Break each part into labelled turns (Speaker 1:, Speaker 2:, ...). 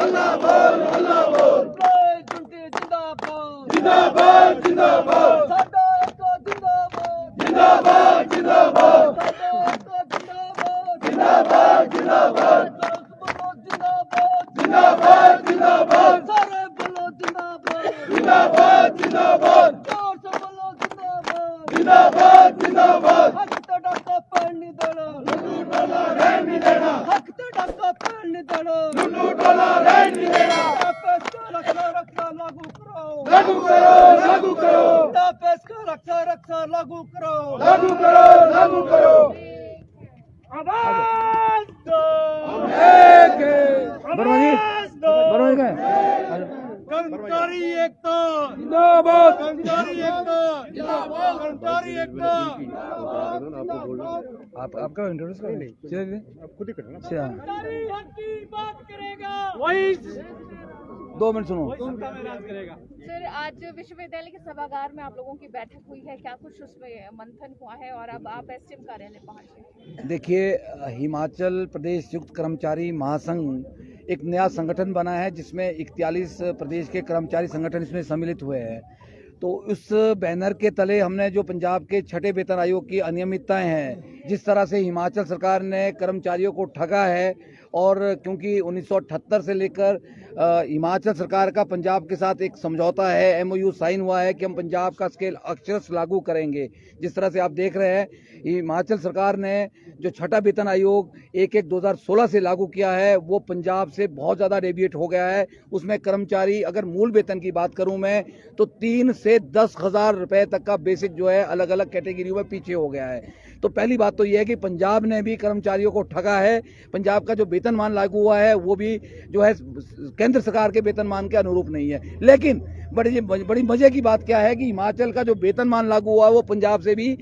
Speaker 1: हल्ला बोल
Speaker 2: जिंदाबाद
Speaker 1: जिंदाबाद जिंदाबाद
Speaker 2: साडा एक जिंदाबाद
Speaker 1: जिंदाबाद जिंदाबाद
Speaker 2: जिंदाबाद
Speaker 1: जिंदाबाद जिंदाबाद
Speaker 2: जिंदाबाद
Speaker 1: जिंदाबाद
Speaker 2: सारे बोलो जिंदाबाद
Speaker 1: जिंदाबाद जिंदाबाद
Speaker 2: जोर से बोलो जिंदाबाद
Speaker 1: जिंदाबाद जिंदाबाद
Speaker 2: हक तो डका पैर नहीं देना
Speaker 1: लुल्लू टोला रहने नहीं देना
Speaker 2: हक तो डका पैर नहीं देना
Speaker 1: लुल्लू टोला रहने नहीं देना
Speaker 2: तापेश का रक्षा लागू करो
Speaker 1: लागू करो लागू करो
Speaker 2: तापेश का रक्षा लागू करो
Speaker 1: लागू करो लागू करो
Speaker 2: आवाज दो
Speaker 1: हम एक
Speaker 2: कर्मचारी एकता
Speaker 1: जिंदाबाद
Speaker 2: कर्मचारी एकता कर्मचारी एकता
Speaker 3: आपका इंट्रोड्यूस कर लीजिए आप खुद ही करें ना। अच्छा
Speaker 2: कर्मचारी हक की बात करेगा वही
Speaker 3: 2 मिनट सुनो।
Speaker 4: सर, आज विश्वविद्यालय के सभागार में आप लोगों की बैठक हुई है, क्या कुछ उसमें मंथन हुआ है और अब आप एसडीएम कार्यालय पहुंचे?
Speaker 3: देखिए, हिमाचल प्रदेश संयुक्त कर्मचारी महासंघ एक नया संगठन बना है जिसमें 41 प्रदेश के कर्मचारी संगठन इसमें सम्मिलित हुए हैं। तो उस बैनर के तले हमने जो पंजाब के छठे वेतन आयोग की अनियमितताएं हैं, जिस तरह से हिमाचल सरकार ने कर्मचारियों को ठगा है, और क्योंकि 1978 से लेकर हिमाचल सरकार का पंजाब के साथ एक समझौता है, एमओयू साइन हुआ है कि हम पंजाब का स्केल अक्षरशः लागू करेंगे। जिस तरह से आप देख रहे हैं, हिमाचल सरकार ने जो छठा वेतन आयोग 1/1/2016 से लागू किया है वो पंजाब से बहुत ज़्यादा डेविएट हो गया है। उसमें कर्मचारी, अगर मूल वेतन की बात करूं मैं, तो 3 से 10 हज़ार रुपए तक का बेसिक जो है अलग अलग कैटेगरियों में पीछे हो गया है। तो पहली बात तो यह है कि पंजाब ने भी कर्मचारियों को ठगा है। पंजाब का जो वेतनमान लागू हुआ है वो भी जो है केंद्र सरकार के वेतनमान के अनुरूप नहीं है। लेकिन बड़ी मजे की बात क्या है कि हिमाचल का जो वेतनमान लागू हुआ है वो पंजाब से भी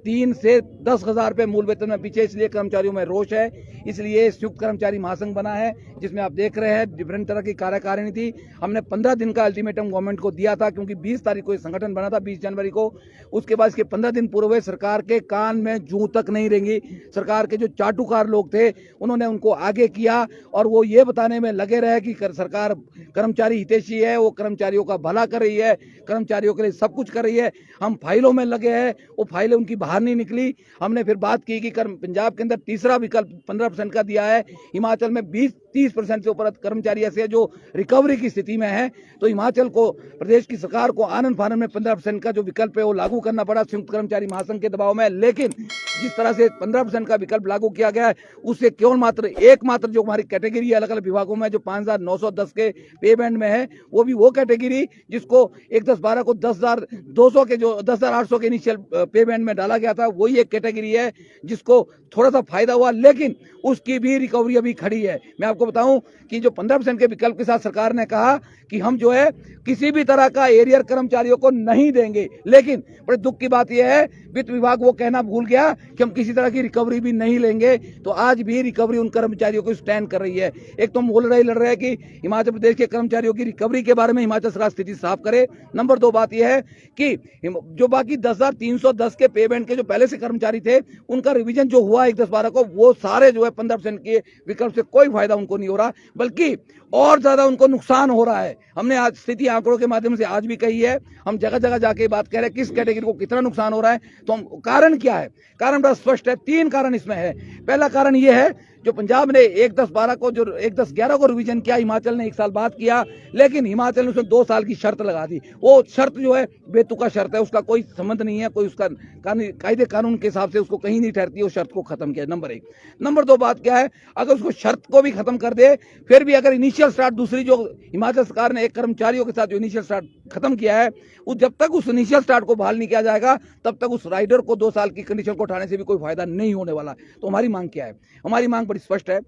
Speaker 3: 3 से 10 हज़ार रुपए मूल वेतन में पीछे, इसलिए कर्मचारियों में रोष है। इसलिए संयुक्त कर्मचारी महासंघ बना है जिसमें आप देख रहे हैं डिफरेंट तरह की कार्यकारिणी थी। हमने 15 दिन का अल्टीमेटम गवर्नमेंट को दिया था क्योंकि 20 तारीख को ये संगठन बना था, 20 जनवरी को। उसके बाद इसके 15 दिन पूर्व हुए, सरकार के कान में जूं तक नहीं रेंगी। सरकार के जो चाटुकार लोग थे उन्होंने उनको आगे किया और वो ये बताने में लगे रहे कि सरकार कर्मचारी हितैषी है, वो कर्मचारियों का भला कर रही है, कर्मचारियों के लिए सब कुछ कर रही है। हम फाइलों में लगे हैं, वो फाइलें उनकी बाहर नहीं निकली। हमने फिर बात की कि पंजाब के अंदर तीसरा विकल्प 15% का दिया है, हिमाचल में 20-30% से ऊपर कर्मचारी ऐसे हैं जो रिकवरी की स्थिति में है। तो हिमाचल को, प्रदेश की सरकार को आनन फानन में 15% का जो विकल्प है वो लागू करना पड़ा संयुक्त कर्मचारी महासंघ के दबाव में। लेकिन जिस तरह से 15% का विकल्प लागू किया गया है उससे केवल मात्र एकमात्र जो हमारी कैटेगरी है अलग अलग विभागों में जो 5,910 के पे बैंड में है, वो भी वो कैटेगरी जिसको 1/10/12 को 10,200 के जो 10,800 के इनिशियल पे बैंड में डाला गया था, वही एक कैटेगरी है जिसको थोड़ा सा फायदा हुआ, लेकिन उसकी भी रिकवरी अभी खड़ी है। मैं आपको बताऊं कि जो 15% के विकल्प के साथ सरकार ने कहा कि हम जो है किसी भी तरह का एरियर कर्मचारियों को नहीं देंगे, लेकिन बड़े दुख की बात यह है वित्त विभाग वो कहना भूल गया कि हम किसी तरह की रिकवरी भी नहीं लेंगे। तो आज भी रिकवरी उन कर्मचारियों को स्टैंड कर रही है। एक तो हम लड़ रहे हैं कि हिमाचल प्रदेश के कर्मचारियों की रिकवरी के बारे में हिमाचल सरकार स्थिति साफ करे। नंबर 2 बात यह है कि जो बाकी 10,310 के पे बैंड के जो पहले से कर्मचारी थे उनका रिवीजन जो हुआ 1/10/12 को, वो सारे जो है 15% के विकल्प से कोई फायदा उनको नहीं हो रहा, बल्कि और ज्यादा उनको नुकसान हो रहा है। हमने आज स्थिति आंकड़ों के माध्यम से आज भी कही है, हम जगह जगह जाके बात कह रहे हैं किस कैटेगरी को कितना नुकसान हो रहा है। तो हम कारण क्या है, कारण बड़ा स्पष्ट है, 3 कारण इसमें है। पहला कारण यह है जो पंजाब ने 1/10/12 को जो 1/10/11 को रिवीजन किया, हिमाचल ने 1 साल बाद किया, लेकिन हिमाचल ने उसमें 2 साल की शर्त लगा दी। वो शर्त जो है बेतुका शर्त है, उसका कोई संबंध नहीं है, कोई उसका कायदे कानून के हिसाब से उसको कहीं नहीं ठहरती, वो शर्त को खत्म किया। नंबर 1। नंबर 2 बात क्या है, अगर उसको शर्त को भी खत्म कर दे, फिर भी अगर इनिशियल स्टार्ट दूसरी जो हिमाचल सरकार ने एक कर्मचारियों के साथ जो इनिशियल स्टार्ट खत्म किया है, जब तक उस इनिशियल स्टार्ट को बहाल नहीं किया जाएगा तब तक उस राइडर को 2 साल की कंडीशन को उठाने से भी कोई फायदा नहीं होने वाला। तो हमारी मांग क्या है, हमारी मांग बड़ी स्पष्ट है।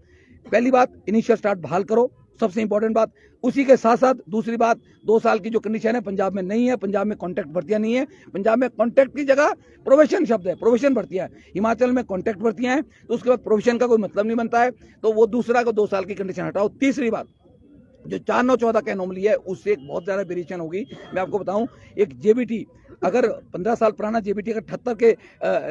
Speaker 3: पहली बात, इनिशियल स्टार्ट बहाल करो, सबसे इंपॉर्टेंट बात। उसी के साथ साथ दूसरी बात, 2 साल की जो कंडीशन है पंजाब में नहीं है, पंजाब में कॉन्ट्रैक्ट भर्तियां नहीं है। पंजाब में कॉन्ट्रैक्ट की जगह प्रोविजन शब्द है, प्रोविजन भर्तियां है। हिमाचल में कॉन्ट्रैक्ट भर्तियां हैं, तो उसके बाद प्रोविजन का कोई मतलब नहीं बनता है। तो वो दूसरा को 2 साल की कंडीशन हटाओ। तीसरी बात, जो 4/9/14 का एनोमली है उससे एक बहुत ज्यादा वेरिएशन होगी। मैं आपको बताऊं, एक जेबीटी अगर 15 साल पुराना जेबीटी, अगर 78 के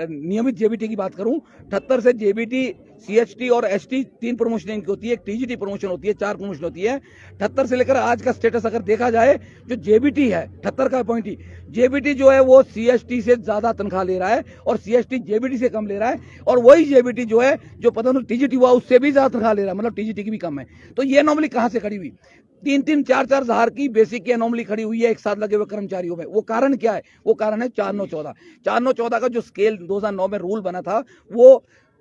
Speaker 3: नियमित जेबीटी की बात करूं, 78 से जेबीटी, सीएचटी और एसटी 3 प्रमोशन इनकी होती है, एक टीजीटी प्रमोशन होती है, 4 प्रमोशन होती है। 78 से लेकर आज का स्टेटस अगर देखा जाए, जो जेबीटी है 78 का अपॉइंटी, जेबीटी जो है वो सीएचटी से ज्यादा तनख्वाह ले रहा है और सीएचटी जेबीटी से कम ले रहा है, और वही जेबीटी जो है जो पदोन्नति टीजीटी हुआ उससे भी ज्यादा तनख्वाह ले रहा है, मतलब टीजीटी की भी कम है। तो ये एनोमली कहां से खड़ी हुई? 3-3, 4-4 हजार की बेसिक की एनोमली खड़ी हुई है एक साथ लगे हुए कर्मचारियों में। वो कारण क्या है? वो कारण है 4-9-14। 4-9-14 का जो स्केल 2009 में रूल बना था वो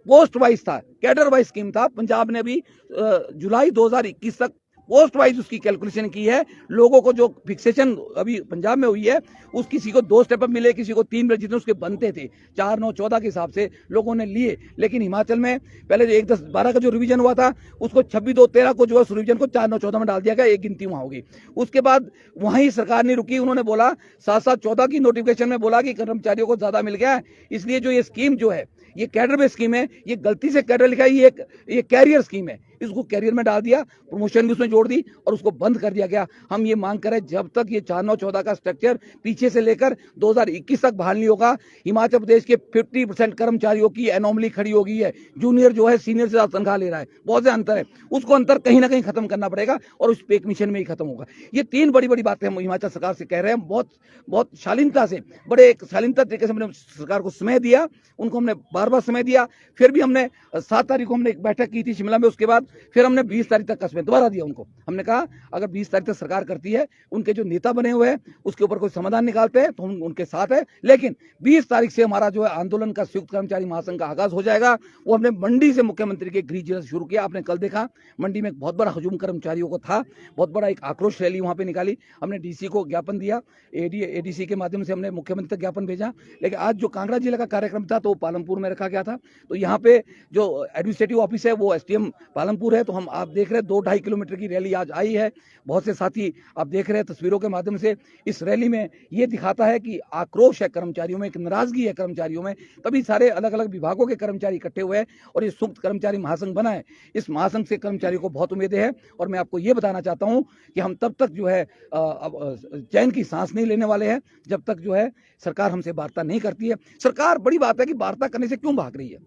Speaker 3: पोस्ट वाइज था, कैडर वाइज स्कीम था। पंजाब ने अभी जुलाई 2021 तक पोस्ट वाइज उसकी कैलकुलेशन की है। लोगों को जो फिक्सेशन अभी पंजाब में हुई है, उस किसी को 2 स्टेप अप मिले, किसी को 3 मिले, जितने उसके बनते थे 4-9-14 के हिसाब से लोगों ने लिए। लेकिन हिमाचल में पहले जो 1-10-12 का जो रिवीजन हुआ था, उसको 26-2-13 को जो है उस रिवीजन को 4-9-14 में डाल दिया गया, एक गिनती वहां होगी। उसके बाद वहीं सरकार ने रुकी, उन्होंने बोला 7-7-14 की नोटिफिकेशन में बोला कि कर्मचारियों को ज्यादा मिल गया है, इसलिए जो ये स्कीम जो है ये कैडर बेस्ड स्कीम है, ये गलती से कैडर लिखा है, ये कैरियर स्कीम है, इसको कैरियर में डाल दिया, प्रमोशन भी उसमें जोड़ दी और उसको बंद कर दिया गया। हम ये मांग करें जब तक ये 4-9-14 का स्ट्रक्चर पीछे से लेकर 2021 तक बहाल नहीं होगा, हिमाचल प्रदेश के 50% कर्मचारियों की एनोमली खड़ी हो गई है। जूनियर जो है सीनियर से ज्यादा तनख्वाह ले रहा है, बहुत से अंतर है, उसको अंतर कहीं ना कहीं खत्म करना पड़ेगा और उस पे कमीशन में ही खत्म होगा। ये 3 बड़ी बड़ी बातें हम हिमाचल सरकार से कह रहे हैं, बहुत शालीनता से, बड़े एक शालीनता तरीके से हमने सरकार को समय दिया, उनको हमने बार बार समय दिया। फिर भी हमने 7 तारीख को हमने एक बैठक की थी शिमला में, उसके बाद फिर हमने 20 तारीख तक का समय दोबारा दिया उनको। हमने कहा अगर 20 तारीख तक सरकार करती है, उनके जो नेता बने हुए हैं उसके ऊपर कोई समाधान निकालते हैं तो हम उनके साथ है, लेकिन 20 तारीख से हमारा जो है आंदोलन का संयुक्त कर्मचारी महासंघ का आगाज हो जाएगा। वो हमने मंडी से मुख्यमंत्री के गृह जिला से शुरू किया। आपने कल देखा मंडी में एक बहुत बड़ा हजूम कर्मचारियों को था, बहुत बड़ा एक आक्रोश रैली वहां पे निकाली। हमने डीसी को ज्ञापन दिया, एडीसी के माध्यम से हमने मुख्यमंत्री तक ज्ञापन भेजा। लेकिन आज जो कांगड़ा जिले का कार्यक्रम था तो पालमपुर में रखा गया था, तो यहाँ पे जो एडमिनिस्ट्रेटिव ऑफिस है वो एसडीएम पालमपुर है। तो हम आप देख रहे हैं 2-2.5 किलोमीटर की रैली आज आई है। बहुत से साथी आप देख रहे हैं तस्वीरों के माध्यम से। इस रैली में ये दिखाता है कि आक्रोश है कर्मचारियों में, एक नाराजगी है कर्मचारियों में, तभी सारे अलग अलग विभागों के कर्मचारी इकट्ठे हुए हैं और ये संयुक्त कर्मचारी महासंघ बना है। इस महासंघ से कर्मचारियों को बहुत उम्मीदें हैं और मैं आपको ये बताना चाहता हूं कि हम तब तक जो है चैन की सांस नहीं लेने वाले हैं जब तक जो है सरकार हमसे वार्ता नहीं करती है। सरकार, बड़ी बात है कि वार्ता करने से क्यों भाग रही है?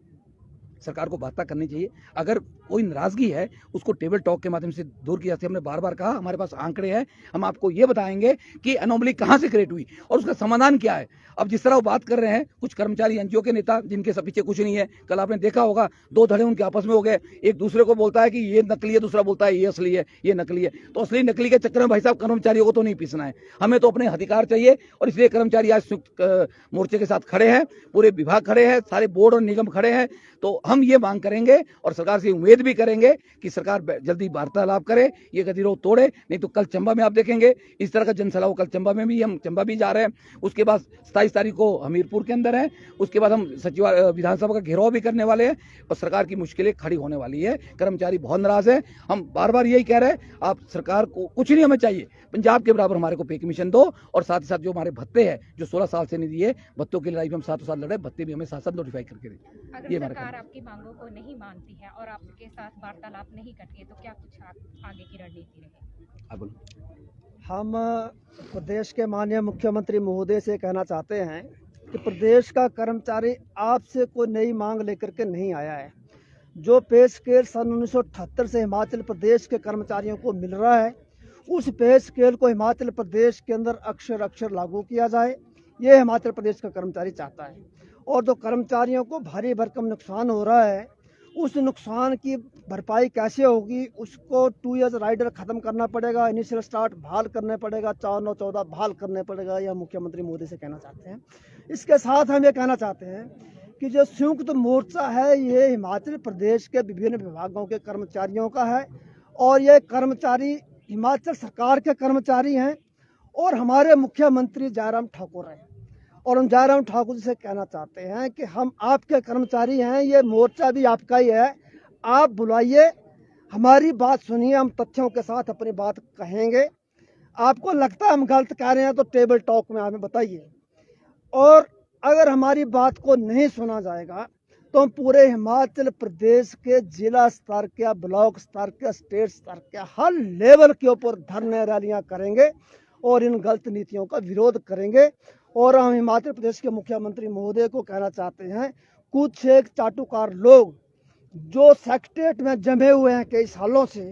Speaker 3: सरकार को वार्ता करनी चाहिए। अगर कोई नाराजगी है उसको टेबल टॉक के माध्यम से दूर की जाती है। हमने बार बार कहा हमारे पास आंकड़े हैं, हम आपको ये बताएंगे कि एनोमली कहां से क्रिएट हुई और उसका समाधान क्या है। अब जिस तरह वो बात कर रहे हैं कुछ कर्मचारी एनजीओ के नेता जिनके सब पीछे कुछ नहीं है, कल आपने देखा होगा 2 धड़े उनके आपस में हो गए, एक दूसरे को बोलता है कि ये नकली है, दूसरा बोलता है ये असली है, ये नकली है। तो असली नकली के चक्कर में भाई साहब कर्मचारियों को तो नहीं पीसना है, हमें तो अपने अधिकार चाहिए और इसलिए कर्मचारी आज संयुक्त मोर्चे के साथ खड़े हैं, पूरे विभाग खड़े हैं, सारे बोर्ड और निगम खड़े हैं। तो हम ये मांग करेंगे और सरकार से उम्मीद भी करेंगे कि सरकार जल्दी वार्तालाप करे, ये गतिरोध तोड़े, नहीं तो कल चंबा में आप देखेंगे इस तरह का जनसलाह। कल चंबा में भी, हम चंबा भी जा रहे हैं। उसके बाद 27 तारीख को हमीरपुर के अंदर है, उसके बाद हम सचिवालय विधानसभा का घेराव भी करने वाले हैं और सरकार की मुश्किलें खड़ी होने वाली है। कर्मचारी बहुत नाराज है। हम बार बार यही कह रहे हैं, आप सरकार को कुछ नहीं हमें चाहिए, पंजाब के बराबर हमारे को पे कमीशन दो और साथ ही साथ जो हमारे भत्ते हैं जो 16 साल से नहीं दिए, भत्तों की लड़ाई में हम 7 साल लड़े, भत्ते भी हमें साथ नोटिफाई करके दें।
Speaker 4: अगर सरकार आपकी मांगों को नहीं मानती है और आपके साथ वार्तालाप नहीं करती है तो क्या कुछ आगे की रणनीति रहेगी?
Speaker 5: हम प्रदेश के माननीय मुख्यमंत्री महोदय से कहना चाहते हैं कि प्रदेश का कर्मचारी आपसे कोई नई मांग लेकर के नहीं आया है। जो पे स्केल सन 1978 से हिमाचल प्रदेश के कर्मचारियों को मिल रहा है, उस पे स्केल को हिमाचल प्रदेश के अंदर अक्षर अक्षर लागू किया जाए, ये हिमाचल प्रदेश का कर्मचारी चाहता है। और जो कर्मचारियों को भारी भरकम नुकसान हो रहा है, उस नुकसान की भरपाई कैसे होगी, उसको 2 ईयर्स राइडर ख़त्म करना पड़ेगा, इनिशियल स्टार्ट बहाल करने पड़ेगा, 4-9-14 बहाल करने पड़ेगा, यह मुख्यमंत्री मोदी से कहना चाहते हैं। इसके साथ हम ये कहना चाहते हैं कि जो संयुक्त मोर्चा है ये हिमाचल प्रदेश के विभिन्न विभागों के कर्मचारियों का है और ये कर्मचारी हिमाचल सरकार के कर्मचारी हैं और हमारे मुख्यमंत्री जयराम ठाकुर हैं। और हम जयराम ठाकुर जी से कहना चाहते हैं कि हम आपके कर्मचारी हैं, ये मोर्चा भी आपका ही है, आप बुलाइए, हमारी बात सुनिए, हम तथ्यों के साथ अपनी बात कहेंगे। आपको लगता है हम गलत कह रहे हैं तो टेबल टॉक में हमें बताइए। और अगर हमारी बात को नहीं सुना जाएगा तो हम पूरे हिमाचल प्रदेश के जिला स्तर के, ब्लॉक स्तर के, स्टेट स्तर के, हर लेवल के ऊपर धरने रैलियां करेंगे और इन गलत नीतियों का विरोध करेंगे। और हम हिमाचल प्रदेश के मुख्यमंत्री महोदय को कहना चाहते हैं, कुछ एक चाटुकार लोग जो सेक्रेटरीट में जमे हुए हैं कई सालों से,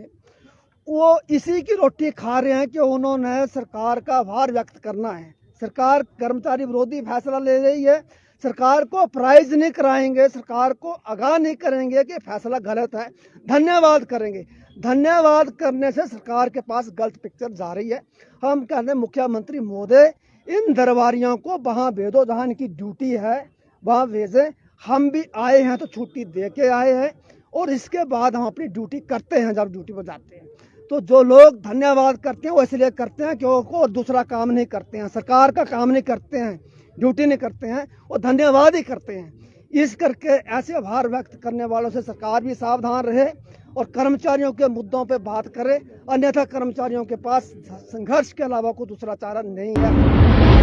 Speaker 5: वो इसी की रोटी खा रहे हैं कि उन्होंने सरकार का आभार व्यक्त करना है। सरकार कर्मचारी विरोधी फैसला ले रही है, सरकार को प्राइज नहीं कराएंगे, सरकार को आगाह नहीं करेंगे कि फैसला गलत है, धन्यवाद करेंगे। धन्यवाद करने से सरकार के पास गलत पिक्चर जा रही है। हम कहते हैं मुख्यमंत्री महोदय, इन दरबारियों को वहाँ भेजो जहाँ इनकी ड्यूटी है, वहाँ भेजें। हम भी आए हैं तो छुट्टी दे के आए हैं और इसके बाद हम अपनी ड्यूटी करते हैं जब ड्यूटी पर जाते हैं। तो जो लोग धन्यवाद करते हैं वो इसलिए करते हैं क्योंकि वो दूसरा काम नहीं करते हैं, सरकार का काम नहीं करते हैं, ड्यूटी नहीं करते हैं, वो धन्यवाद ही करते हैं। इस करके ऐसे आभार व्यक्त करने वालों से सरकार भी सावधान रहे और कर्मचारियों के मुद्दों पे बात करे, अन्यथा कर्मचारियों के पास संघर्ष के अलावा कोई दूसरा चारा नहीं है।